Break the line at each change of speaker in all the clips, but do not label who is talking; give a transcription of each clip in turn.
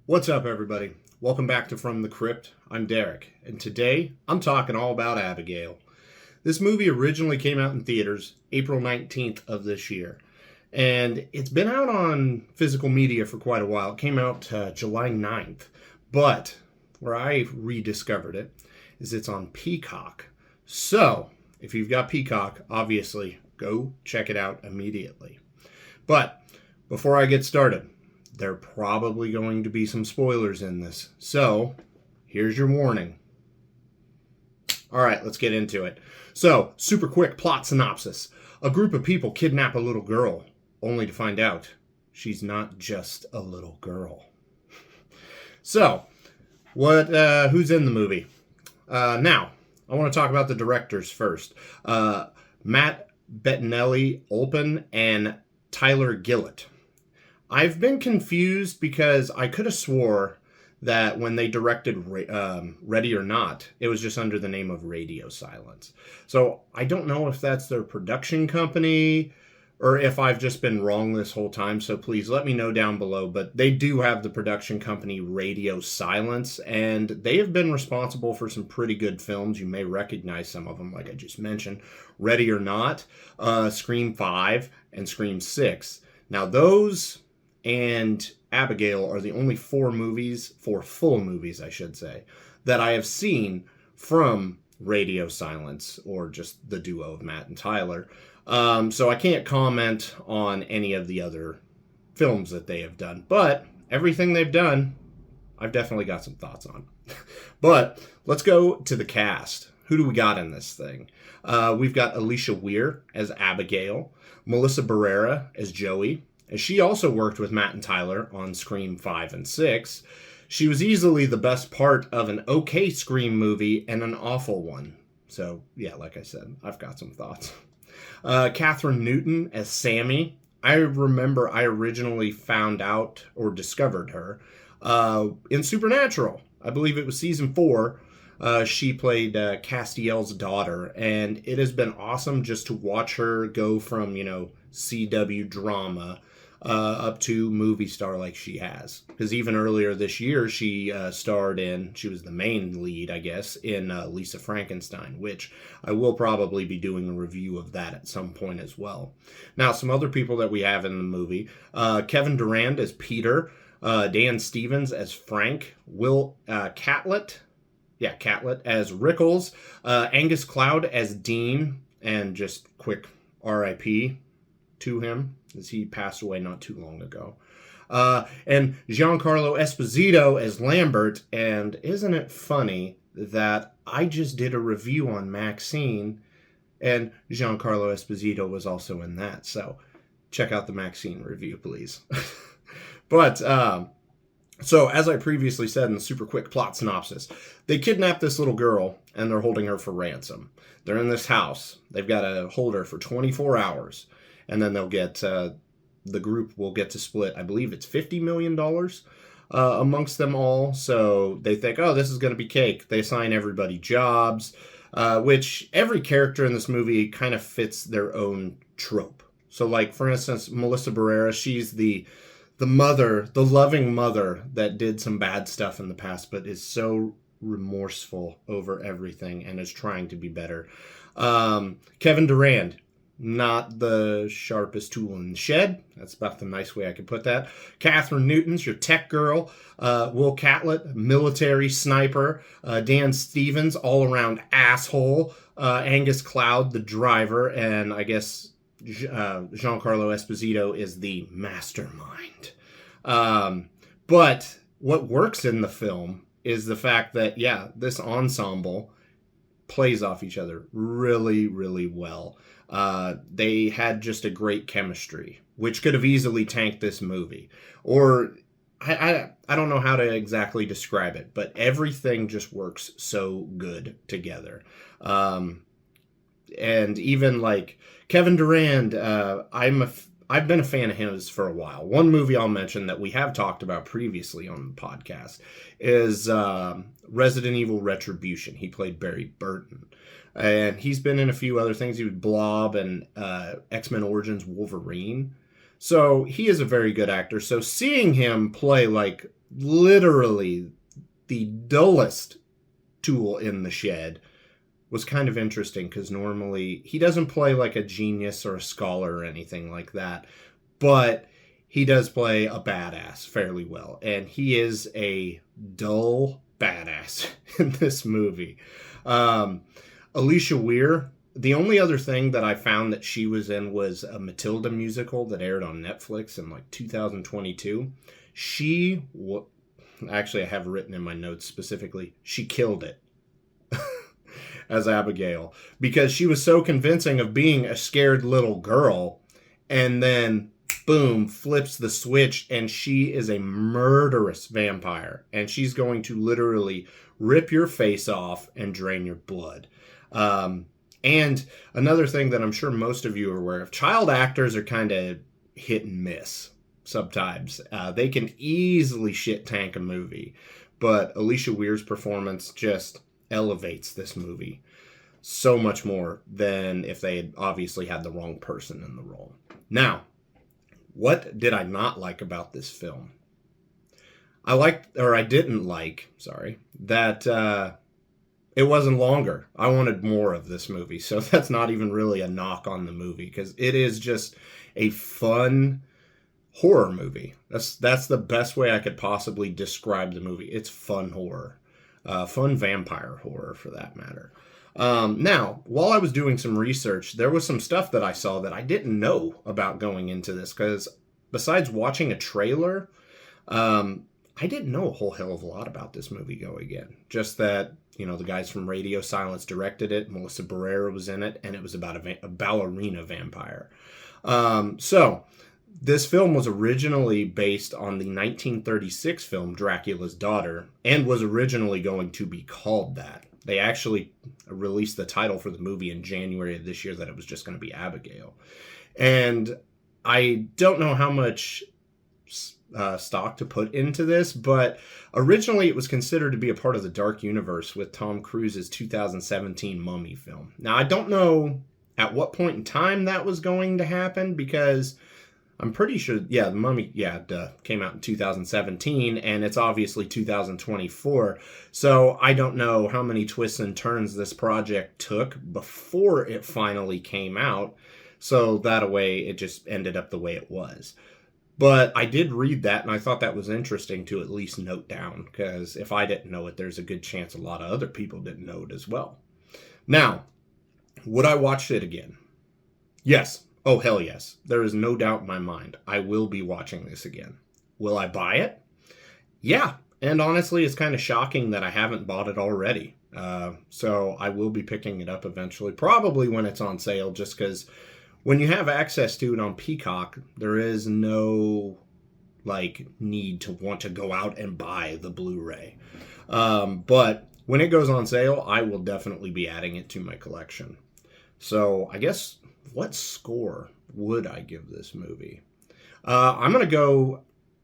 What's up, everybody? Welcome back to From the Crypt. I'm Derek, and today I'm talking all about Abigail. This movie originally came out in theaters April 19th of this year, and it's been out on physical media for quite a while. It came out July 9th, but where I rediscovered it is it's on Peacock. So, if you've got Peacock, obviously, go check it out immediately. But before I get started, there are probably going to be some spoilers in this. So, here's your warning. Alright, let's get into it. So, super quick plot synopsis. A group of people kidnap a little girl, only to find out she's not just a little girl. So, who's in the movie? Now, I want to talk about the directors first. Matt Bettinelli-Olpin and Tyler Gillett. I've been confused because I could have swore that when they directed Ready or Not, it was just under the name of Radio Silence. So I don't know if that's their production company or if I've just been wrong this whole time. So please let me know down below. But they do have the production company Radio Silence, and they have been responsible for some pretty good films. You may recognize some of them, like I just mentioned. Ready or Not, Scream 5, and Scream 6. Now those and Abigail are the only four full movies, I should say, that I have seen from Radio Silence, or just the duo of Matt and Tyler. So I can't comment on any of the other films that they have done, but everything they've done, I've definitely got some thoughts on. But let's go to the cast. Who do we got in this thing? We've got Alicia Weir as Abigail, Melissa Barrera as Joey. And she also worked with Matt and Tyler on Scream 5 and 6. She was easily the best part of an okay Scream movie and an awful one. So, yeah, like I said, I've got some thoughts. Catherine Newton as Sammy. I remember I originally found out or discovered her in Supernatural. I believe it was season 4. She played Castiel's daughter, and it has been awesome just to watch her go from, CW drama up to movie star like she has. Because even earlier this year, she she was the main lead, I guess, in Lisa Frankenstein, which I will probably be doing a review of that at some point as well. Now, some other people that we have in the movie. Kevin Durand as Peter, Dan Stevens as Frank, Will Catlett as Rickles, Angus Cloud as Dean, and just quick R.I.P. to him, as he passed away not too long ago. And Giancarlo Esposito as Lambert, and isn't it funny that I just did a review on Maxine, and Giancarlo Esposito was also in that, so check out the Maxine review, please. But, so, as I previously said in the super quick plot synopsis, they kidnap this little girl, and they're holding her for ransom. They're in this house. They've got to hold her for 24 hours. And then they'll get, the group will get to split, I believe it's $50 million amongst them all. So they think, oh, this is going to be cake. They assign everybody jobs, which every character in this movie kind of fits their own trope. So, like, for instance, Melissa Barrera, she's the mother, the loving mother that did some bad stuff in the past, but is so remorseful over everything and is trying to be better. Kevin Durand, not the sharpest tool in the shed. That's about the nice way I could put that. Catherine Newton's your tech girl. Will Catlett, military sniper. Dan Stevens, all-around asshole. Angus Cloud, the driver. And I guess Giancarlo Esposito is the mastermind. But what works in the film is the fact that, this ensemble plays off each other really, really well. They had just a great chemistry, which could have easily tanked this movie. Or, I don't know how to exactly describe it, but everything just works so good together. And even like Kevin Durand, I've been a fan of his for a while. One movie I'll mention that we have talked about previously on the podcast is Resident Evil Retribution. He played Barry Burton. And he's been in a few other things. He was Blob and X-Men Origins Wolverine. So he is a very good actor. So seeing him play like literally the dullest tool in the shed, was kind of interesting because normally he doesn't play like a genius or a scholar or anything like that, but he does play a badass fairly well, and he is a dull badass in this movie. Alicia Weir, the only other thing that I found that she was in was a Matilda musical that aired on Netflix in like 2022. Actually, I have written in my notes specifically, she killed it as Abigail, because she was so convincing of being a scared little girl, and then boom, flips the switch, and she is a murderous vampire, and she's going to literally rip your face off and drain your blood. And another thing that I'm sure most of you are aware of, child actors are kind of hit and miss sometimes. They can easily shit tank a movie, but Alicia Weir's performance just elevates this movie so much more than if they had obviously had the wrong person in the role. Now, what did I not like about this film? I didn't like, that it wasn't longer. I wanted more of this movie, so that's not even really a knock on the movie, because it is just a fun horror movie. That's the best way I could possibly describe the movie. It's fun horror. Fun vampire horror, for that matter. Now, while I was doing some research, there was some stuff that I saw that I didn't know about going into this, because besides watching a trailer, I didn't know a whole hell of a lot about this movie going in. Just that, the guys from Radio Silence directed it, Melissa Barrera was in it, and it was about a ballerina vampire. So, this film was originally based on the 1936 film Dracula's Daughter, and was originally going to be called that. They actually released the title for the movie in January of this year, that it was just going to be Abigail. And I don't know how much stock to put into this, but originally it was considered to be a part of the Dark Universe with Tom Cruise's 2017 Mummy film. Now, I don't know at what point in time that was going to happen, because I'm pretty sure, the Mummy, came out in 2017, and it's obviously 2024, so I don't know how many twists and turns this project took before it finally came out, so that way it just ended up the way it was. But I did read that, and I thought that was interesting to at least note down, because if I didn't know it, there's a good chance a lot of other people didn't know it as well. Now, would I watch it again? Yes. Oh, hell yes. There is no doubt in my mind. I will be watching this again. Will I buy it? Yeah. And honestly, it's kind of shocking that I haven't bought it already. So I will be picking it up eventually, probably when it's on sale, just because when you have access to it on Peacock, there is no need to want to go out and buy the Blu-ray. But when it goes on sale, I will definitely be adding it to my collection. So I guess, what score would I give this movie? I'm going to go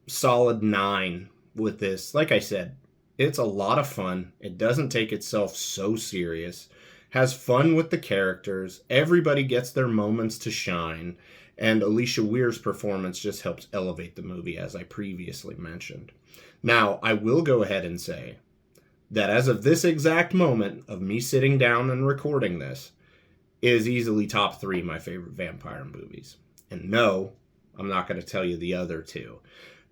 solid 9 with this. Like I said, it's a lot of fun. It doesn't take itself so serious. Has fun with the characters. Everybody gets their moments to shine. And Alicia Weir's performance just helps elevate the movie, as I previously mentioned. Now, I will go ahead and say that as of this exact moment of me sitting down and recording this, is easily top 3 my favorite vampire movies. And no, I'm not going to tell you the other 2,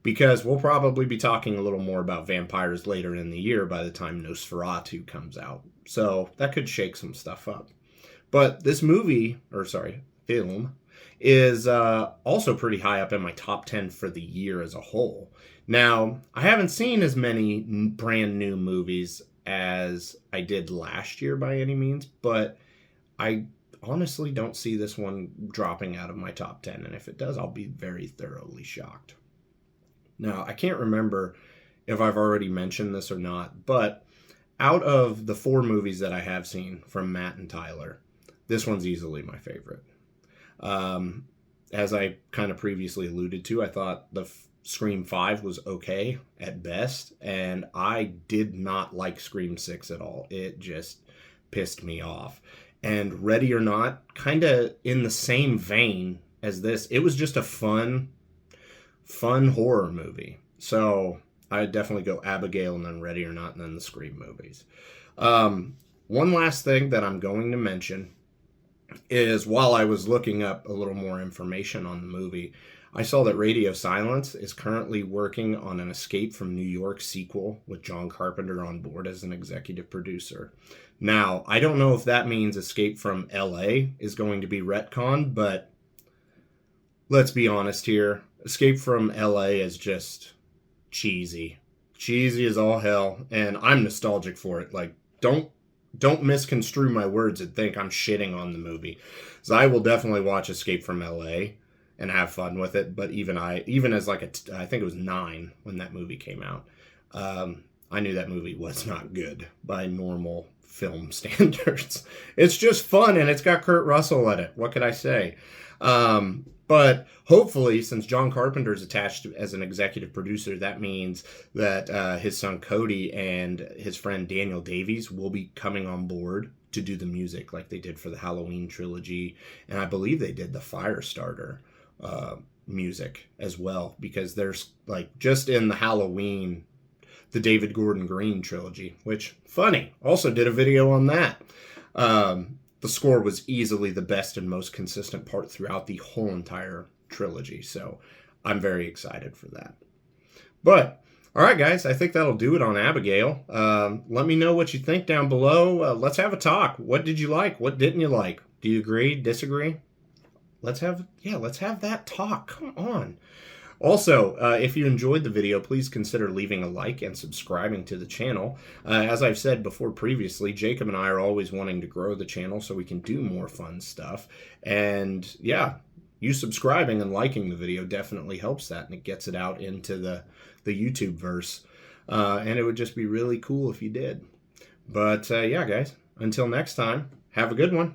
because we'll probably be talking a little more about vampires later in the year by the time Nosferatu comes out. So that could shake some stuff up. But this film, is also pretty high up in my top 10 for the year as a whole. Now, I haven't seen as many brand new movies as I did last year by any means, but I honestly don't see this one dropping out of my top 10, and if it does, I'll be very thoroughly shocked. Now, I can't remember if I've already mentioned this or not, but out of the 4 movies that I have seen from Matt and Tyler, this one's easily my favorite. As I kind of previously alluded to, I thought the Scream 5 was okay at best, and I did not like Scream 6 at all. It just pissed me off. And Ready or Not, kind of in the same vein as this, it was just a fun horror movie. So I'd definitely go Abigail and then Ready or Not and then the Scream movies. One last thing that I'm going to mention is while I was looking up a little more information on the movie, I saw that Radio Silence is currently working on an Escape from New York sequel with John Carpenter on board as an executive producer. Now, I don't know if that means Escape from LA is going to be retconned, but let's be honest here. Escape from LA is just cheesy. Cheesy as all hell, and I'm nostalgic for it. Like, don't misconstrue my words and think I'm shitting on the movie. So I will definitely watch Escape from LA and have fun with it. But even as like I think it was 9 when that movie came out, I knew that movie was not good by normal film standards. It's just fun, and it's got Kurt Russell in it. What could I say? But hopefully, since John Carpenter's attached as an executive producer, that means that his son Cody and his friend Daniel Davies will be coming on board to do the music like they did for the Halloween trilogy. And I believe they did the Firestarter music as well, because there's like just in the Halloween, the David Gordon Green trilogy, which, funny, also did a video on that. The score was easily the best and most consistent part throughout the whole entire trilogy. So I'm very excited for that. But, all right, guys, I think that'll do it on Abigail. Let me know what you think down below. Let's have a talk. What did you like? What didn't you like? Do you agree? Disagree? Let's have that talk. Come on. Also, if you enjoyed the video, please consider leaving a like and subscribing to the channel. As I've said before previously, Jacob and I are always wanting to grow the channel so we can do more fun stuff. And yeah, you subscribing and liking the video definitely helps that, and it gets it out into the YouTube verse. And it would just be really cool if you did. But yeah, guys, until next time, have a good one.